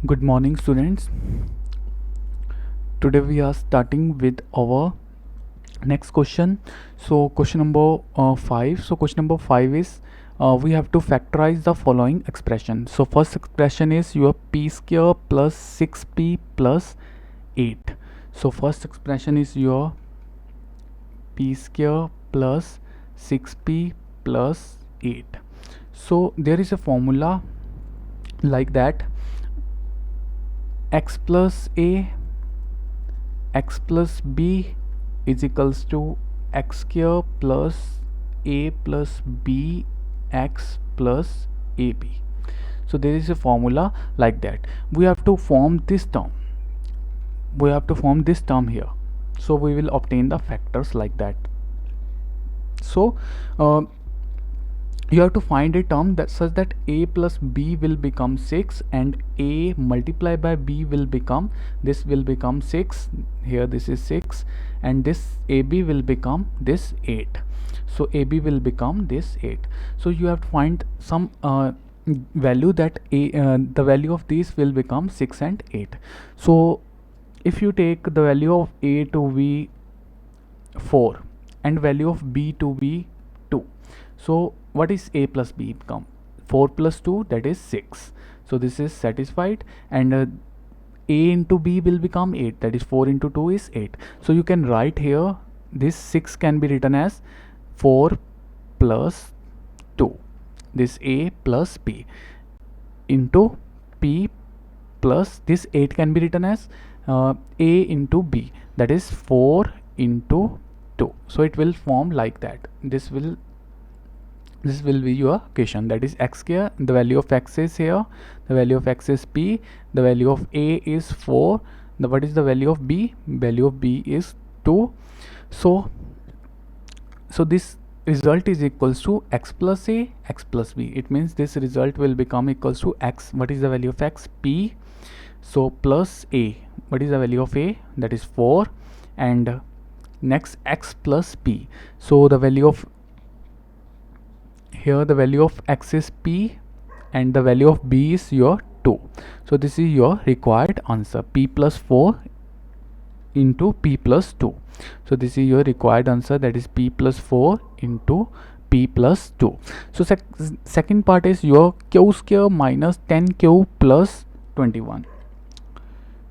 Good morning, students. Today we are starting with our next question. So, question number 5. So, question number 5 is we have to factorize the following expression. So, first expression is your p square plus 6p plus 8. So, first expression is your p square plus 6p plus 8. So, there is a formula like that: x plus a x plus b is equals to x square plus a plus b x plus ab. So there is a formula like that. We have to form this term. Here. So we will obtain the factors like that. So you have to find a term that such that a plus b will become 6 and a multiplied by b will become, this will become 6, here this is 6, and this ab will become this 8. So ab will become this 8. So you have to find some value that the value of these will become 6 and 8. So if you take the value of a to be 4 and value of b to be 2, so what is a plus b become? 4 plus 2, that is 6. So this is satisfied, and a into b will become 8, that is 4 into 2 is 8. So you can write here, this 6 can be written as 4 plus 2, this a plus b, into p plus this 8 can be written as a into b, that is 4 into 2. So it will form like that. This will be your equation, that is x square. The value of x is here, the value of x is p, the value of a is 4, what is the value of b? Value of b is 2. So this result is equals to x plus a x plus b. It means this result will become equals to x, what is the value of x? P. So plus a, what is the value of a? That is 4, and next x plus p. So the value of here, the value of x is p and the value of b is your 2. So this is your required answer, p plus 4 into p plus 2. So this is your required answer, that is p plus 4 into p plus 2. So second part is your q square minus 10q plus 21.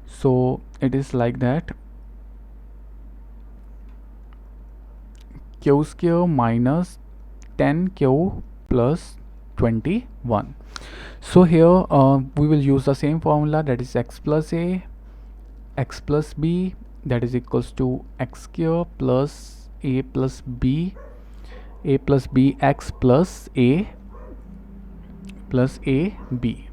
So it is like that, q square minus 10q plus 21. So here we will use the same formula, that is x plus a x plus b, that is equals to x square plus a plus b x plus a b.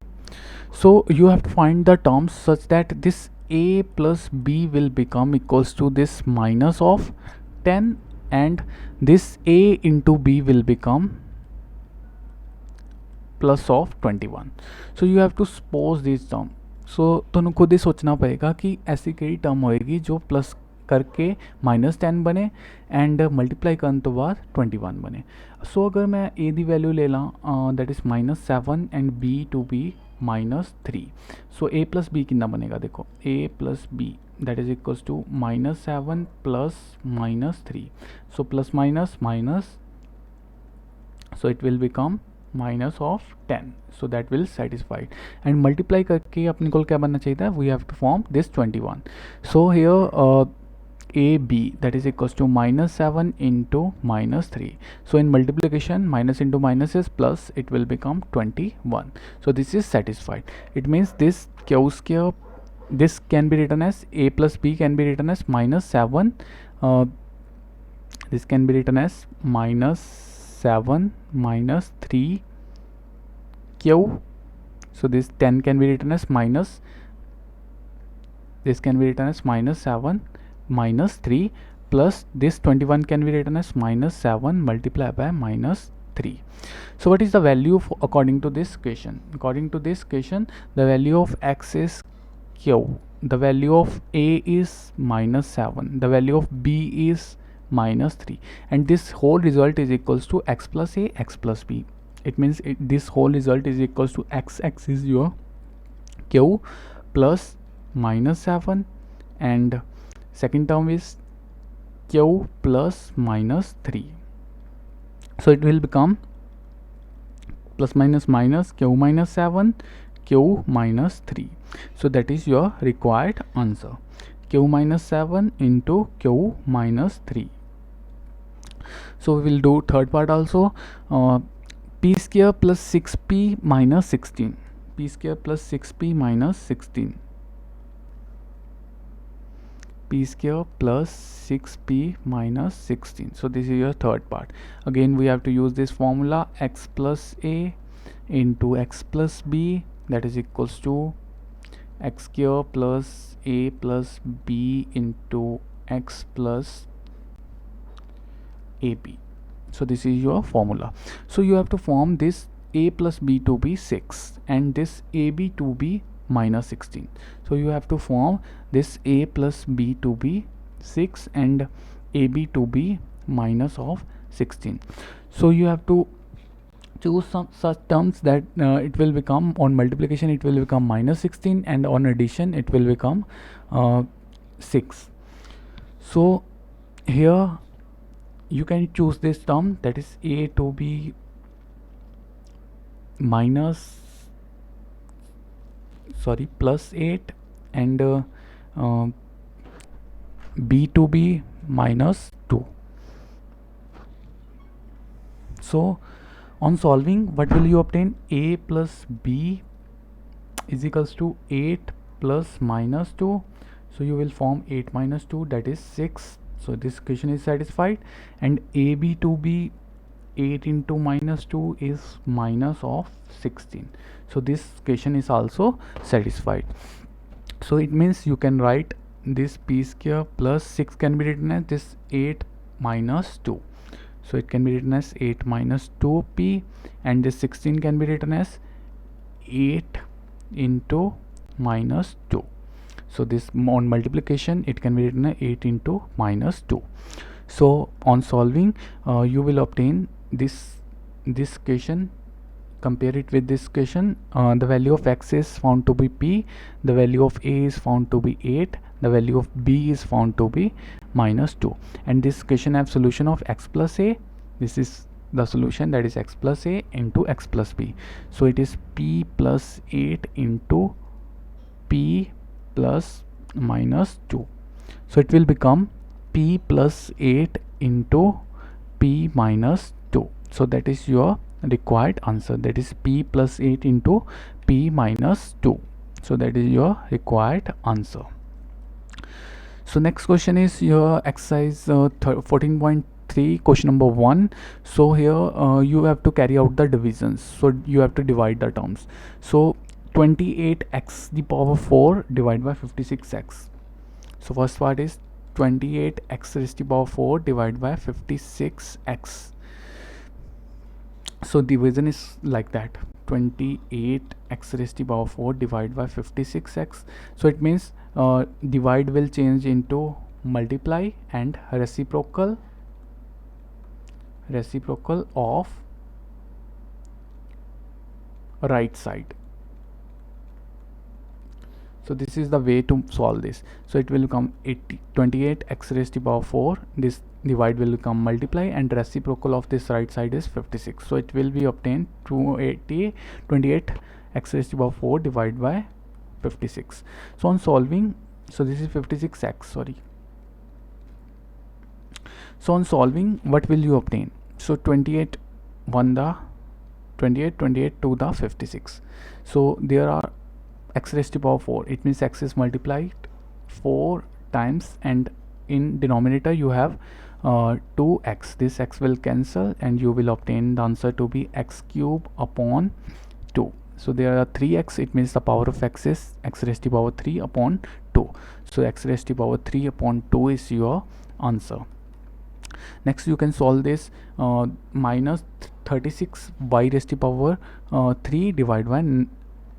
So you have to find the terms such that this a plus b will become equals to this minus of 10, and this a into b will become plus of 21. So you have to suppose this term. सो तुम खुद ही सोचना पड़ेगा कि ऐसी कई term होएगी जो plus करके -10 बने एंड मल्टीप्लाई करने तो बाद 21 बने. सो अगर मैं ए दी वैल्यू ले ला, that is -7 and B to be -3. So A plus B कितना बनेगा? देखो, A plus B that is equals to -7 plus -3. So plus minus minus, so it will become minus of 10. So that will satisfy, and multiply करके अपने को क्या बनना चाहिए था? We have to form this 21. So here AB that is equals to -7 into -3. So in multiplication, minus into minus is plus, it will become 21. So this is satisfied. It means this q square, this can be written as a plus b can be written as -7. This can be written as -7 minus 3 q. So this 10 can be written as minus, this can be written as -7 minus 3 plus this 21 can be written as -7 multiplied by -3. So what is the value according to this equation? According to this equation, the value of x is q, the value of a is -7, the value of b is -3, and this whole result is equals to x plus a x plus b. It means this whole result is equals to x is your q plus minus 7, and second term is q plus minus 3. So it will become plus minus minus q minus 7, q minus 3. So that is your required answer, q minus 7 into q minus 3. So we will do third part also. P square plus 6p minus 16. P square plus 6p minus 16. P square plus 6p minus 16. So this is your third part. Again we have to use this formula, x plus a into x plus b, that is equals to x square plus a plus b into x plus ab. So this is your formula. So you have to form this a plus b to be 6 and this ab to be minus 16. So you have to form this a plus b to be 6 and ab to be minus of 16. So you have to choose some such terms that it will become, on multiplication it will become minus 16 and on addition it will become 6. So here you can choose this term, that is a to be plus 8 and b to be minus 2. So on solving, what will you obtain? A plus b is equals to 8 plus minus 2. So you will form 8 minus 2, that is 6. So this equation is satisfied, and ab to be 8 into minus 2 is minus of 16. So this equation is also satisfied. So it means you can write this p square plus 6 can be written as this 8 minus 2. So it can be written as 8 minus 2p, and this 16 can be written as 8 into minus 2. So this on multiplication it can be written as 8 into minus 2. So on solving you will obtain this equation. Compare it with this equation. The value of x is found to be p, the value of a is found to be 8, the value of b is found to be minus 2, and this equation have solution of x plus a. This is the solution, that is x plus a into x plus b. So it is p plus 8 into p plus minus 2. So it will become p plus 8 into p minus 2. So that is your required answer, that is p plus 8 into p minus 2. So that is your required answer. So next question is your exercise 14.3 question number 1. So here you have to carry out the divisions, so you have to divide the terms. So 28x the power 4 divided by 56x. So first part is 28x raised to the power 4 divided by 56x. So division is like that, 28x raised to the power 4 divided by 56x. So it means divide will change into multiply and reciprocal of right side. So this is the way to solve this. So it will become 28x raised to the power 4, this divide will become multiply, and reciprocal of this right side is 56. So it will be obtained 28x raised to the power 4 divided by 56. So on solving, so this is 56x, sorry. So on solving, what will you obtain? So 28 1 the 28, 28 2 the 56. So there are x raised to the power 4, it means x is multiplied 4 times, and in denominator you have 2x. This x will cancel and you will obtain the answer to be x cube upon 2. So there are 3x, it means the power of x is x raised to the power 3 upon 2. So x raised to the power 3 upon 2 is your answer. Next you can solve this minus 36 y raised to the power 3 divided by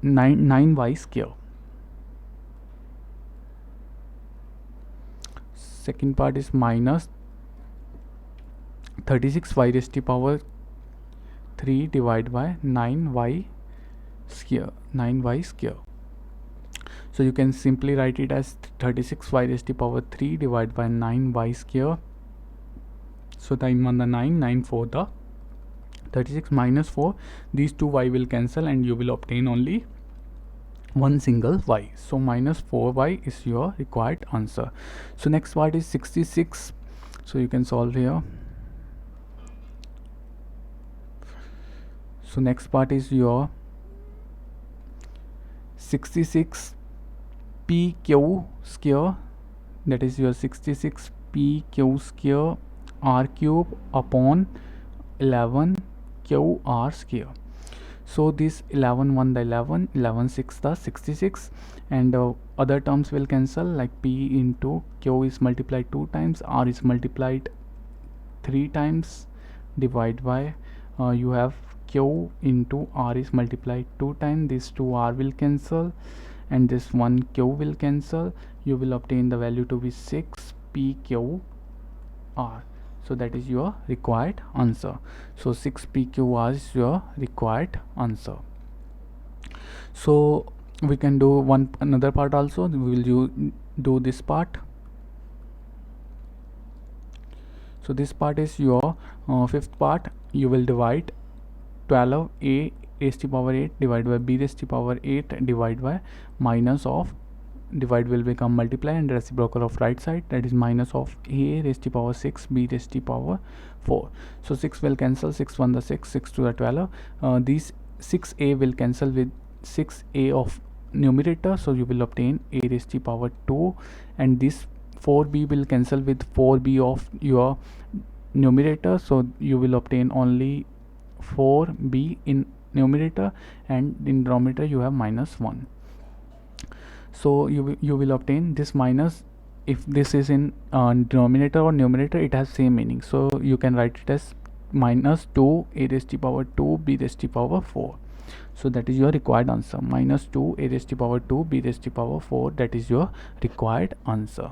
9y square. Second part is minus 36y raised to the power 3 divided by 9y square. So you can simply write it as 36y raised to power 3 divided by 9y square. So 9 1 the 9, 9 4 the 36 minus 4, these two y will cancel and you will obtain only one single y. So minus 4y is your required answer. So next part is 66. So you can solve here. So next part is your 66 pq square, that is your 66 pq square r cube upon 11 qr square. So this 11 1 the 11, 11 6 the 66, and other terms will cancel, like p into q is multiplied 2 times, r is multiplied 3 times, divide by you have q into r is multiplied 2 times, this 2 r will cancel and this 1 q will cancel. You will obtain the value to be 6 pq r. So that is your required answer. So 6 pq r is your required answer. So we can do another part also. We will do this part. So this part is your fifth part. You will divide 12a raised to power 8 divided by b raised to power 8 divided by minus of, divide will become multiply and reciprocal of right side, that is minus of a raised to power 6 b raised to power 4. So 6 will cancel, 6 1 the 6, 6 2 the 12. These 6a will cancel with 6a of numerator, so you will obtain a raised to power 2, and this 4b will cancel with 4b of your numerator, so you will obtain only 4b in numerator, and in denominator you have minus 1. So you will obtain this minus, if this is in denominator or numerator, it has same meaning, so you can write it as minus 2 a raised to power 2 b raised to power 4. So that is your required answer, minus 2 a raised to power 2 b raised to power 4, that is your required answer.